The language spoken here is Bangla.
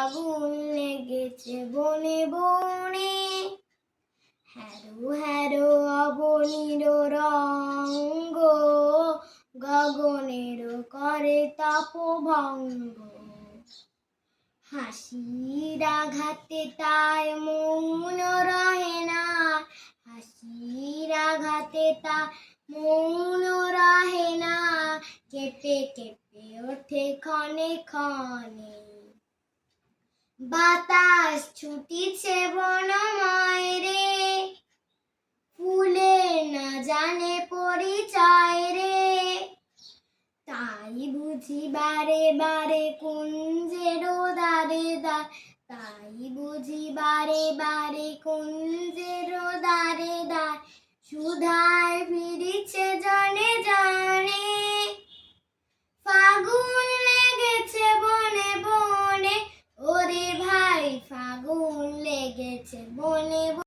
ফাগুন লেগেছে বনে বনে। হ্যারো হ্যারো অবনীর রঙ্গ, গগনের করে তপভঙ্গ। হাসির আঘাতে তাই মৌন রহে না, হাসির আঘাতে তা মৌন রহে না, কেঁপে কেঁপে ওঠে ক্ষণে ক্ষণে। বাতাস ছুটিছে বনময় রে, ফুলের না জানে পরিচয় রে। তাই বুঝি বারে বারে কুঞ্জের দ্বারে দ্বার, তাই বুঝি বারে বারে কুঞ্জের দ্বারে দ্বার, সুধায় ফিরিছে জনে জনে। ফাগুন লেগেছে বনে বনে, ওরে ভাই ফাগুন লেগেছে বনে বনে।